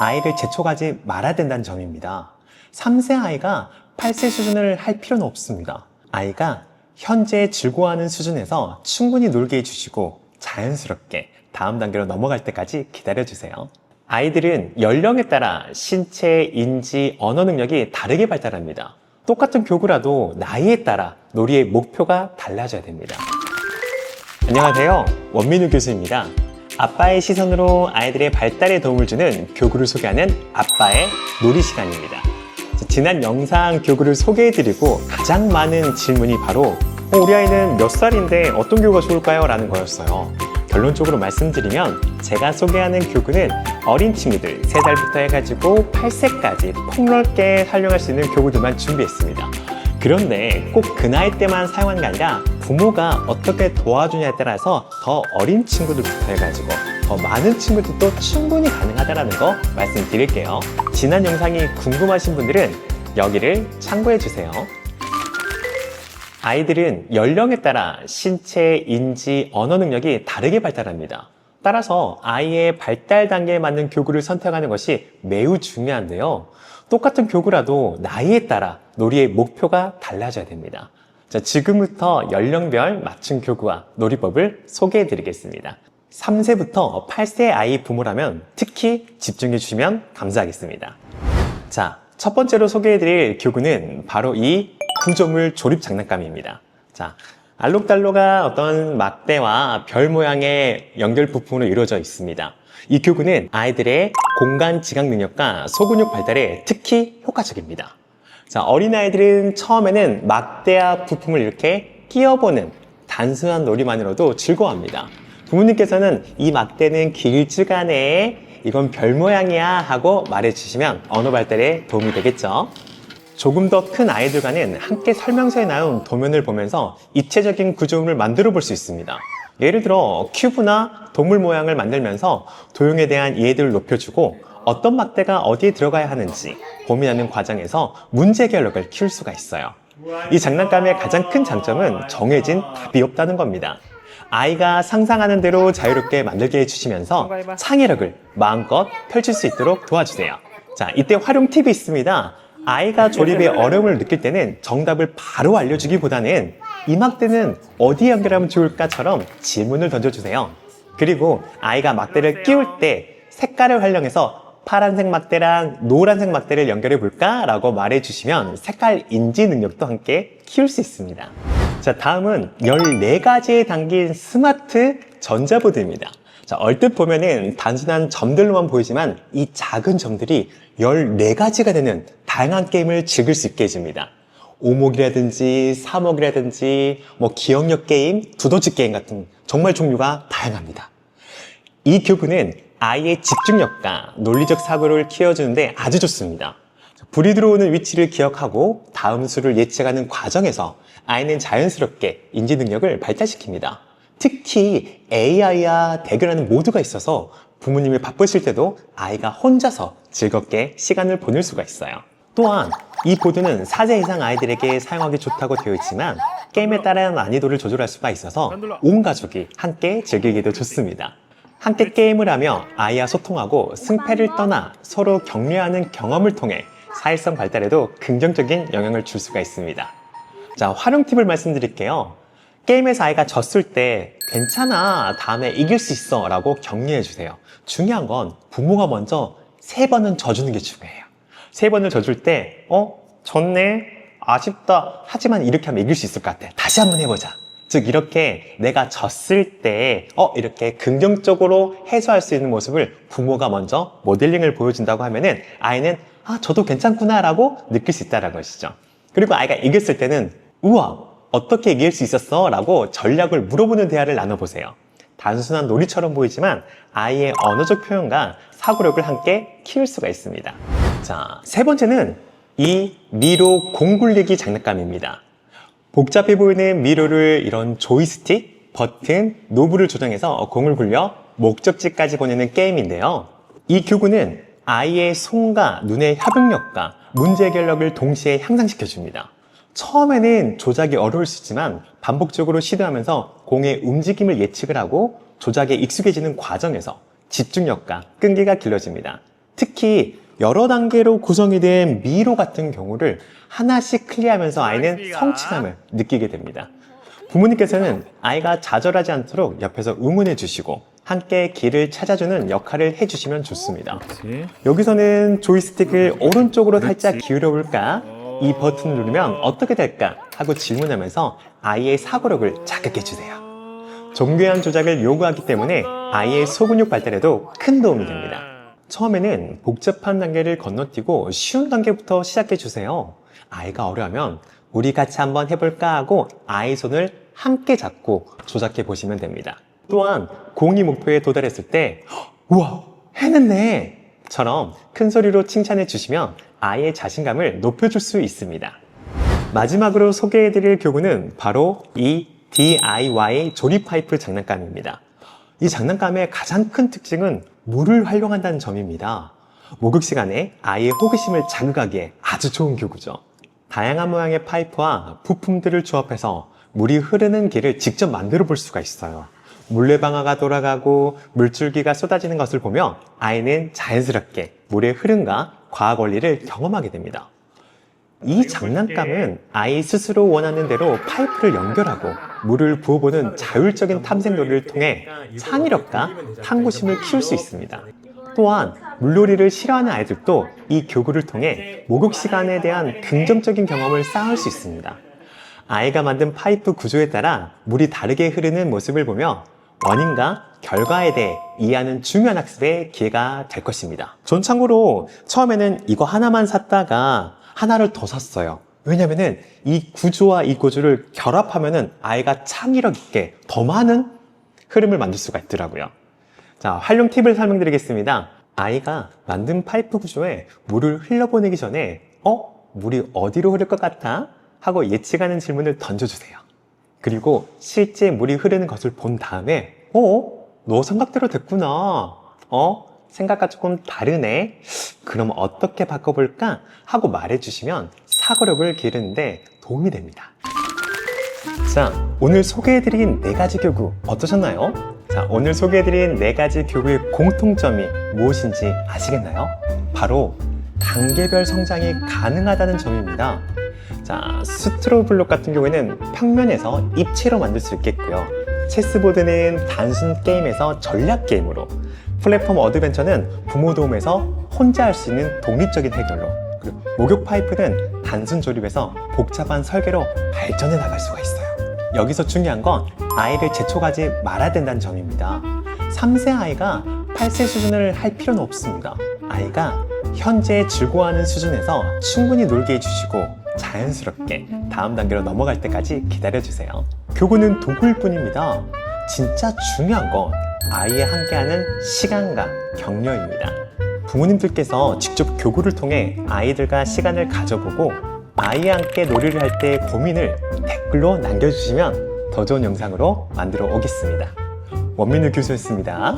아이를 재촉하지 말아야 된다는 점입니다. 3세 아이가 8세 수준을 할 필요는 없습니다. 아이가 현재 즐거워하는 수준에서 충분히 놀게 해주시고 자연스럽게 다음 단계로 넘어갈 때까지 기다려주세요. 아이들은 연령에 따라 신체, 인지, 언어 능력이 다르게 발달합니다. 똑같은 교구라도 나이에 따라 놀이의 목표가 달라져야 됩니다. 안녕하세요. 원민우 교수입니다. 아빠의 시선으로 아이들의 발달에 도움을 주는 교구를 소개하는 아빠의 놀이 시간입니다. 지난 영상 교구를 소개해드리고 가장 많은 질문이 바로 우리 아이는 몇 살인데 어떤 교구가 좋을까요? 라는 거였어요. 결론적으로 말씀드리면 제가 소개하는 교구는 어린 친구들 3살부터 해가지고 8세까지 폭넓게 활용할 수 있는 교구들만 준비했습니다. 그런데 꼭 그 나이 때만 사용하는 게 아니라 부모가 어떻게 도와주냐에 따라서 더 어린 친구들부터 해가지고 더 많은 친구들도 충분히 가능하다는 거 말씀드릴게요. 지난 영상이 궁금하신 분들은 여기를 참고해주세요. 아이들은 연령에 따라 신체, 인지, 언어 능력이 다르게 발달합니다. 따라서 아이의 발달 단계에 맞는 교구를 선택하는 것이 매우 중요한데요. 똑같은 교구라도 나이에 따라 놀이의 목표가 달라져야 됩니다. 자, 지금부터 연령별 맞춤 교구와 놀이법을 소개해 드리겠습니다. 3세부터 8세 아이 부모라면 특히 집중해 주시면 감사하겠습니다. 자, 첫 번째로 소개해 드릴 교구는 바로 이 구조물 조립 장난감입니다. 자, 알록달록한 어떤 막대와 별 모양의 연결 부품으로 이루어져 있습니다. 이 교구는 아이들의 공간 지각 능력과 소근육 발달에 특히 효과적입니다. 자, 어린아이들은 처음에는 막대와 부품을 이렇게 끼워보는 단순한 놀이만으로도 즐거워합니다. 부모님께서는 이 막대는 길쭉하네, 이건 별 모양이야 하고 말해주시면 언어 발달에 도움이 되겠죠. 조금 더 큰 아이들과는 함께 설명서에 나온 도면을 보면서 입체적인 구조물을 만들어 볼 수 있습니다. 예를 들어 큐브나 동물 모양을 만들면서 도형에 대한 이해도를 높여주고 어떤 막대가 어디에 들어가야 하는지 고민하는 과정에서 문제 해결력을 키울 수가 있어요. 이 장난감의 가장 큰 장점은 정해진 답이 없다는 겁니다. 아이가 상상하는 대로 자유롭게 만들게 해주시면서 창의력을 마음껏 펼칠 수 있도록 도와주세요. 자, 이때 활용 팁이 있습니다. 아이가 조립에 어려움을 느낄 때는 정답을 바로 알려주기보다는 이 막대는 어디에 연결하면 좋을까처럼 질문을 던져주세요. 그리고 아이가 막대를 끼울 때 색깔을 활용해서 파란색 막대랑 노란색 막대를 연결해 볼까? 라고 말해주시면 색깔 인지 능력도 함께 키울 수 있습니다. 자, 다음은 14가지에 담긴 스마트 전자보드입니다. 자, 얼뜻 보면은 단순한 점들로만 보이지만 이 작은 점들이 14가지가 되는 다양한 게임을 즐길 수 있게 해줍니다. 오목이라든지 사목이라든지 기억력 게임, 두더지 게임 같은 정말 종류가 다양합니다. 이 교구는 아이의 집중력과 논리적 사고를 키워주는데 아주 좋습니다. 불이 들어오는 위치를 기억하고 다음 수를 예측하는 과정에서 아이는 자연스럽게 인지 능력을 발달시킵니다. 특히 AI와 대결하는 모드가 있어서 부모님이 바쁘실 때도 아이가 혼자서 즐겁게 시간을 보낼 수가 있어요. 또한 이 보드는 4세 이상 아이들에게 사용하기 좋다고 되어 있지만 게임에 따라 난이도를 조절할 수가 있어서 온 가족이 함께 즐기기도 좋습니다. 함께 게임을 하며 아이와 소통하고 승패를 떠나 서로 격려하는 경험을 통해 사회성 발달에도 긍정적인 영향을 줄 수가 있습니다. 자, 활용 팁을 말씀드릴게요. 게임에서 아이가 졌을 때 괜찮아, 다음에 이길 수 있어 라고 격려해 주세요. 중요한 건 부모가 먼저 3번은 져주는 게 중요해요. 3번을 져줄 때 졌네, 아쉽다, 하지만 이렇게 하면 이길 수 있을 것 같아, 다시 한번 해보자. 즉 이렇게 내가 졌을 때 이렇게 긍정적으로 해소할 수 있는 모습을 부모가 먼저 모델링을 보여준다고 하면은 아이는 저도 괜찮구나 라고 느낄 수 있다는 것이죠. 그리고 아이가 이겼을 때는 우와, 어떻게 이길 수 있었어? 라고 전략을 물어보는 대화를 나눠보세요. 단순한 놀이처럼 보이지만 아이의 언어적 표현과 사고력을 함께 키울 수가 있습니다. 자, 3번째는 이 미로 공 굴리기 장난감입니다. 복잡해 보이는 미로를 이런 조이스틱, 버튼, 노브를 조정해서 공을 굴려 목적지까지 보내는 게임인데요. 이 교구는 아이의 손과 눈의 협응력과 문제 해결력을 동시에 향상시켜줍니다. 처음에는 조작이 어려울 수 있지만 반복적으로 시도하면서 공의 움직임을 예측을 하고 조작에 익숙해지는 과정에서 집중력과 끈기가 길러집니다. 특히 여러 단계로 구성이 된 미로 같은 경우를 하나씩 클리어하면서 아이는 성취감을 느끼게 됩니다. 부모님께서는 아이가 좌절하지 않도록 옆에서 응원해 주시고 함께 길을 찾아주는 역할을 해주시면 좋습니다. 그렇지. 여기서는 조이스틱을 오른쪽으로 살짝 기울여 볼까? 이 버튼을 누르면 어떻게 될까? 하고 질문하면서 아이의 사고력을 자극해 주세요. 정교한 조작을 요구하기 때문에 아이의 소근육 발달에도 큰 도움이 됩니다. 처음에는 복잡한 단계를 건너뛰고 쉬운 단계부터 시작해 주세요. 아이가 어려우면 우리 같이 한번 해볼까 하고 아이 손을 함께 잡고 조작해 보시면 됩니다. 또한 공이 목표에 도달했을 때 우와 해냈네 처럼 큰 소리로 칭찬해 주시면 아이의 자신감을 높여줄 수 있습니다. 마지막으로 소개해 드릴 교구는 바로 이 DIY 조립 파이프 장난감입니다. 이 장난감의 가장 큰 특징은 물을 활용한다는 점입니다. 목욕 시간에 아이의 호기심을 자극하기에 아주 좋은 교구죠. 다양한 모양의 파이프와 부품들을 조합해서 물이 흐르는 길을 직접 만들어 볼 수가 있어요. 물레방아가 돌아가고 물줄기가 쏟아지는 것을 보며 아이는 자연스럽게 물의 흐름과 과학 원리를 경험하게 됩니다. 이 장난감은 아이 스스로 원하는 대로 파이프를 연결하고 물을 부어보는 자율적인 탐색놀이를 통해 창의력과 탐구심을 키울 수 있습니다. 또한 물놀이를 싫어하는 아이들도 이 교구를 통해 목욕 시간에 대한 긍정적인 경험을 쌓을 수 있습니다. 아이가 만든 파이프 구조에 따라 물이 다르게 흐르는 모습을 보며 원인과 결과에 대해 이해하는 중요한 학습의 기회가 될 것입니다. 전 참고로 처음에는 이거 하나만 샀다가 하나를 더 샀어요. 왜냐면은 이 구조와 이 구조를 결합하면은 아이가 창의력 있게 더 많은 흐름을 만들 수가 있더라고요. 자, 활용 팁을 설명드리겠습니다. 아이가 만든 파이프 구조에 물을 흘려보내기 전에 물이 어디로 흐를 것 같아? 하고 예측하는 질문을 던져주세요. 그리고 실제 물이 흐르는 것을 본 다음에 너 생각대로 됐구나. 생각과 조금 다르네. 그럼 어떻게 바꿔볼까? 하고 말해주시면 사고력을 기르는데 도움이 됩니다. 자, 오늘 소개해드린 4가지 교구 어떠셨나요? 자, 오늘 소개해드린 4가지 교구의 공통점이 무엇인지 아시겠나요? 바로 단계별 성장이 가능하다는 점입니다. 자, 스트로블록 같은 경우에는 평면에서 입체로 만들 수 있겠고요. 체스보드는 단순 게임에서 전략 게임으로, 플랫폼 어드벤처는 부모 도움에서 혼자 할 수 있는 독립적인 해결로, 그리고 목욕 파이프는 단순 조립에서 복잡한 설계로 발전해 나갈 수가 있어요. 여기서 중요한 건 아이를 재촉하지 말아야 된다는 점입니다. 3세 아이가 8세 수준을 할 필요는 없습니다. 아이가 현재 즐거워하는 수준에서 충분히 놀게 해주시고 자연스럽게 다음 단계로 넘어갈 때까지 기다려주세요. 교구는 도구일 뿐입니다. 진짜 중요한 건 아이와 함께하는 시간과 격려입니다. 부모님들께서 직접 교구를 통해 아이들과 시간을 가져보고 아이와 함께 놀이를 할 때 고민을 댓글로 남겨주시면 더 좋은 영상으로 만들어 오겠습니다. 원민우 교수였습니다.